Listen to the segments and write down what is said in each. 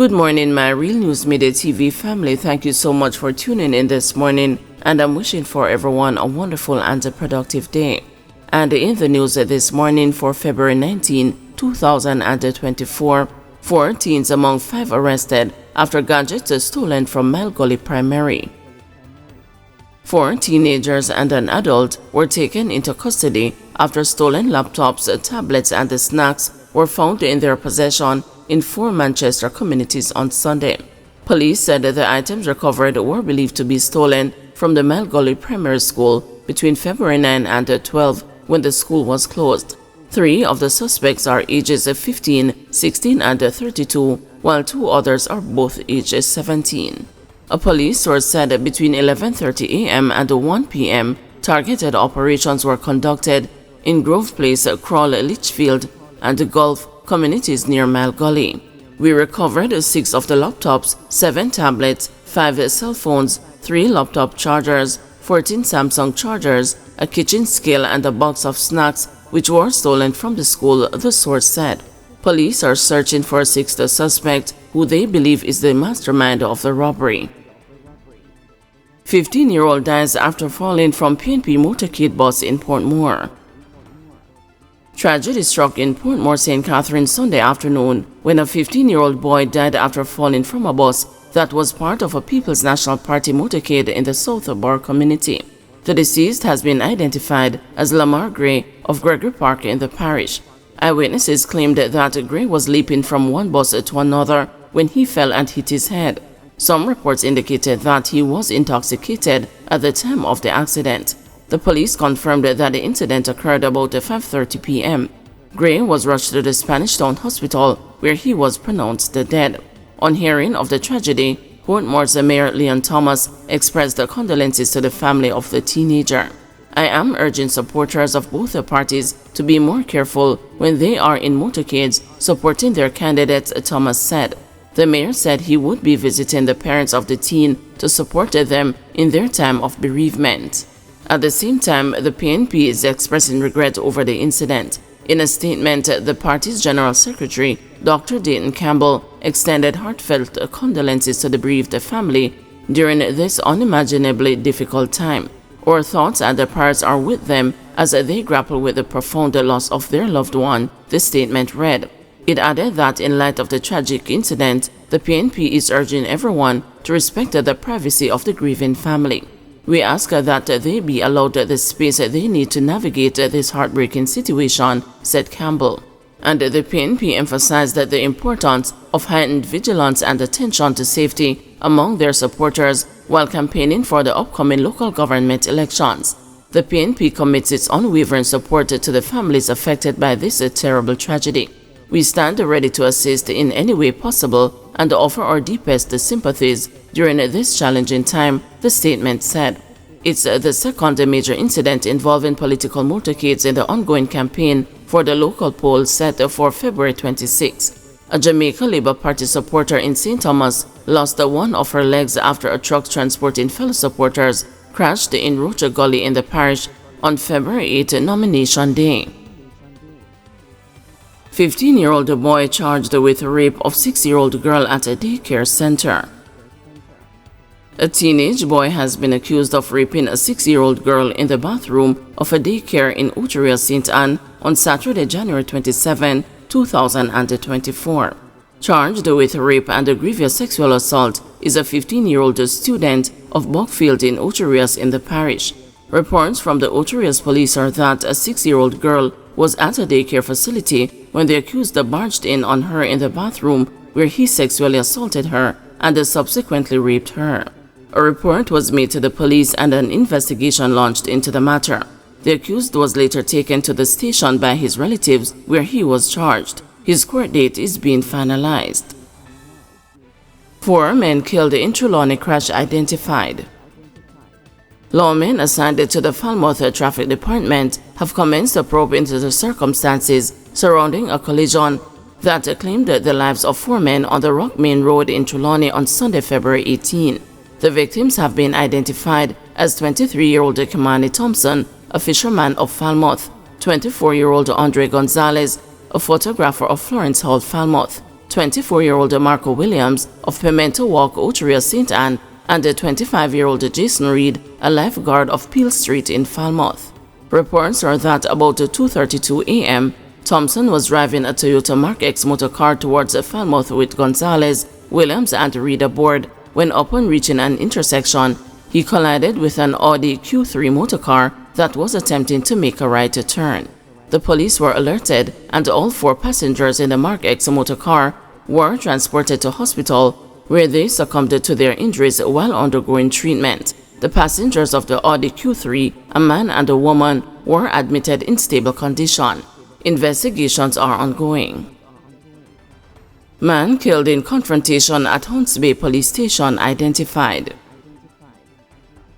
Good morning, my Real News Midday TV family. Thank you so much for tuning in this morning, and I'm wishing for everyone a wonderful and a productive day. And in the news this morning for February 19, 2024, 4 teens among 5 arrested after gadgets stolen from Mile Gully Primary. 4 teenagers and an adult were taken into custody after stolen laptops, tablets, and snacks were found in their possession in 4 Manchester communities on Sunday. Police said that the items recovered were believed to be stolen from the Mile Gully Primary School between February 9 and 12 when the school was closed. 3 of the suspects are ages 15, 16, and 32, while 2 others are both ages 17. A police source said that between 11:30 a.m. and 1 p.m., targeted operations were conducted in Grove Place, Crawl, Litchfield, and Gulf communities near Mile Gully. We recovered 6 of the laptops, 7 tablets, 5 cell phones, 3 laptop chargers, 14 Samsung chargers, a kitchen scale, and a box of snacks which were stolen from the school, the source said. Police are searching for a 6th suspect who they believe is the mastermind of the robbery. 15-year-old dies after falling from PNP motorcade bus in Portmore. Tragedy struck in Portmore, St. Catharines Sunday afternoon when a 15-year-old boy died after falling from a bus that was part of a People's National Party motorcade in the South Borough community. The deceased has been identified as Lamar Gray of Gregory Park in the parish. Eyewitnesses claimed that Gray was leaping from one bus to another when he fell and hit his head. Some reports indicated that he was intoxicated at the time of the accident. The police confirmed that the incident occurred about 5:30 p.m. Gray was rushed to the Spanish Town Hospital, where he was pronounced dead. On hearing of the tragedy, Portmore's Mayor Leon Thomas expressed condolences to the family of the teenager. I am urging supporters of both the parties to be more careful when they are in motorcades supporting their candidates, Thomas said. The mayor said he would be visiting the parents of the teen to support them in their time of bereavement. At the same time, the PNP is expressing regret over the incident. In a statement, the party's General Secretary, Dr. Dayton Campbell, extended heartfelt condolences to the bereaved family during this unimaginably difficult time. Our thoughts and prayers are with them as they grapple with the profound loss of their loved one, the statement read. It added that in light of the tragic incident, the PNP is urging everyone to respect the privacy of the grieving family. We ask that they be allowed the space they need to navigate this heartbreaking situation, said Campbell. And the PNP emphasized the importance of heightened vigilance and attention to safety among their supporters while campaigning for the upcoming local government elections. The PNP commits its unwavering support to the families affected by this terrible tragedy. We stand ready to assist in any way possible and offer our deepest sympathies during this challenging time, the statement said. It's the second major incident involving political motorcades in the ongoing campaign for the local poll set for February 26. A Jamaica Labour Party supporter in St. Thomas lost one of her legs after a truck transporting fellow supporters crashed in Rocha Gully in the parish on February 8 nomination day. 15-year-old boy charged with rape of 6-year-old girl at a daycare center. A teenage boy has been accused of raping a 6-year-old girl in the bathroom of a daycare in Uteria, St. Anne on Saturday, January 27, 2024. Charged with rape and grievous sexual assault is a 15-year-old student of Buckfield in Uterias in the parish. Reports from the Uterias police are that a 6-year-old girl was at a daycare facility when the accused barged in on her in the bathroom where he sexually assaulted her and subsequently raped her. A report was made to the police and an investigation launched into the matter. The accused was later taken to the station by his relatives where he was charged. His court date is being finalized. 4 men killed in Trelawney crash identified. Lawmen assigned to the Falmouth Traffic Department have commenced a probe into the circumstances surrounding a collision that claimed the lives of 4 men on the Rock Main Road in Trelawney on Sunday, February 18. The victims have been identified as 23-year-old Kimani Thompson, a fisherman of Falmouth, 24-year-old Andre Gonzalez, a photographer of Florence Hall, Falmouth, 24-year-old Marco Williams of Pimento Walk, Oteria, St. Anne, and the 25-year-old Jason Reed, a lifeguard of Peel Street in Falmouth. Reports are that about 2:32 a.m., Thompson was driving a Toyota Mark X motor car towards Falmouth with Gonzalez, Williams, and Reed aboard when, upon reaching an intersection, he collided with an Audi Q3 motor car that was attempting to make a right turn. The police were alerted, and all 4 passengers in the Mark X motor car were transported to hospital, where they succumbed to their injuries while undergoing treatment. The passengers of the Audi Q3, a man and a woman, were admitted in stable condition. Investigations are ongoing. Man killed in confrontation at Hunts Bay Police Station identified.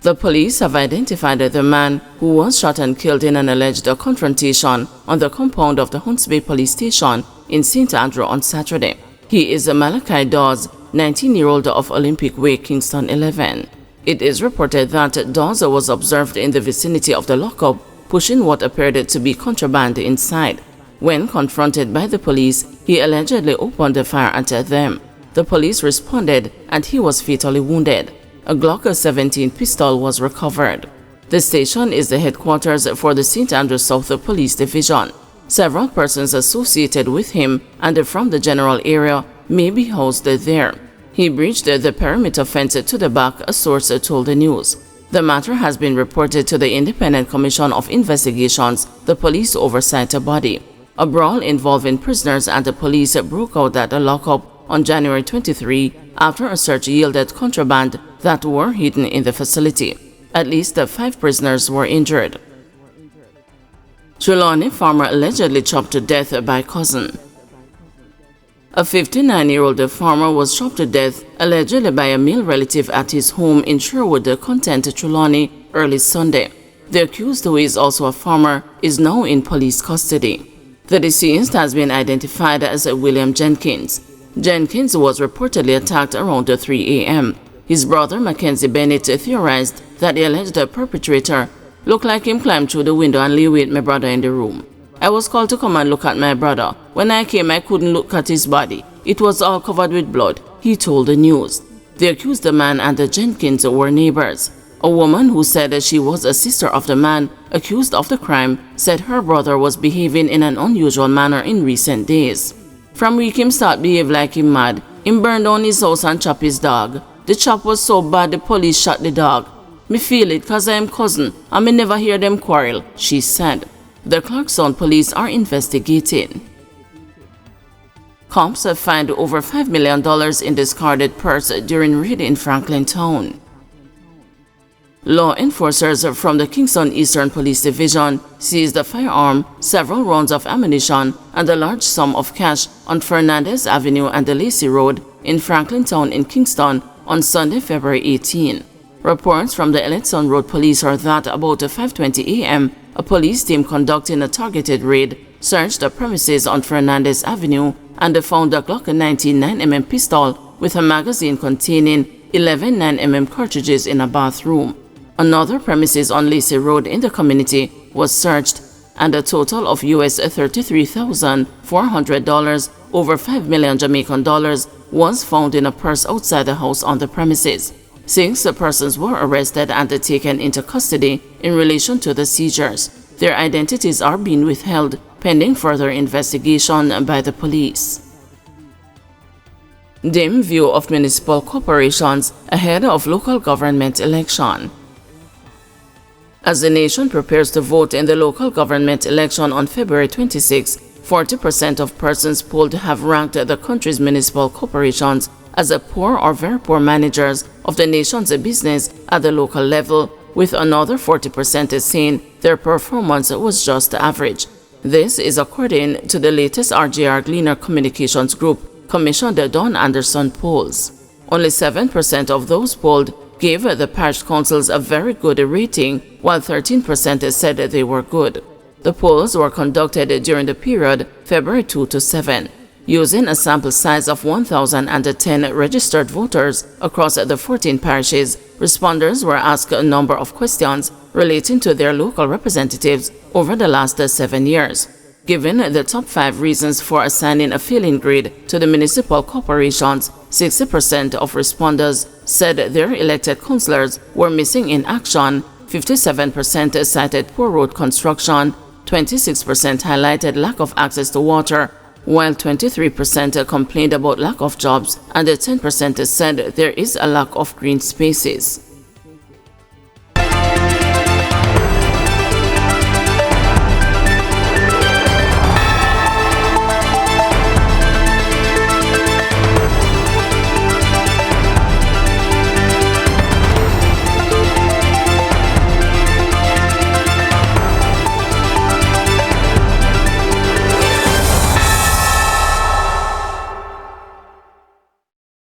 The police have identified the man who was shot and killed in an alleged confrontation on the compound of the Hunts Bay Police Station in St. Andrew on Saturday. He is Malachi Dawes, 19-year-old of Olympic Way, Kingston 11. It is reported that Dawes was observed in the vicinity of the lockup pushing what appeared to be contraband inside. When confronted by the police, he allegedly opened fire at them. The police responded and he was fatally wounded. A Glock 17 pistol was recovered. The station is the headquarters for the St. Andrew South Police Division. Several persons associated with him and from the general area may be housed there. He breached the perimeter fence to the back, a source told the news. The matter has been reported to the Independent Commission of Investigations, the police oversight body. A brawl involving prisoners and the police broke out at the lockup on January 23 after a search yielded contraband that were hidden in the facility. At least 5 prisoners were injured. Trelawney farmer allegedly chopped to death by cousin. A 59-year-old farmer was chopped to death allegedly by a male relative at his home in Sherwood, Content, Trelawney, early Sunday. The accused, who is also a farmer, is now in police custody. The deceased has been identified as William Jenkins. Jenkins was reportedly attacked around 3 a.m. His brother Mackenzie Bennett theorized that the alleged perpetrator looked like him climbed through the window and lay with my brother in the room. I was called to come and look at my brother. When I came, I couldn't look at his body. It was all covered with blood, he told the news. The accused man and the Jenkins were neighbors. A woman who said she was a sister of the man accused of the crime said her brother was behaving in an unusual manner in recent days. From week him start behave like him mad. Him burned down his house and chop his dog. The chop was so bad the police shot the dog. Me feel it cause I am cousin and me never hear them quarrel, she said. The Clarkson police are investigating. Cops have found over $5 million in discarded purse during raid in Franklin Town. Law enforcers from the Kingston Eastern Police Division seized a firearm, several rounds of ammunition, and a large sum of cash on Fernandez Avenue and the Lacey Road in Franklin Town in Kingston on Sunday, February 18. Reports from the Elletson Road Police are that about 5:20 a.m., a police team conducting a targeted raid searched the premises on Fernandez Avenue and found a Glock 19 9mm pistol with a magazine containing 11 9mm cartridges in a bathroom. Another premises on Lacey Road in the community was searched, and a total of US $33,400, over 5 million Jamaican dollars, was found in a purse outside the house on the premises. 6 persons were arrested and taken into custody in relation to the seizures. Their identities are being withheld pending further investigation by the police. Dim view of municipal corporations ahead of local government election. As the nation prepares to vote in the local government election on February 26, 40% of persons polled have ranked the country's municipal corporations as a poor or very poor managers of the nation's business at the local level, with another 40% saying their performance was just average. This is according to the latest RJR Gleaner Communications Group commissioned Don Anderson polls. Only 7% of those polled gave the parish councils a very good rating, while 13% said they were good. The polls were conducted during the period February 2 to 7. Using a sample size of 1,010 registered voters across the 14 parishes, respondents were asked a number of questions relating to their local representatives over the last 7 years. Given the top 5 reasons for assigning a failing grade to the municipal corporations, 60% of responders said their elected councillors were missing in action, 57% cited poor road construction, 26% highlighted lack of access to water, while 23% complained about lack of jobs, and 10% said there is a lack of green spaces.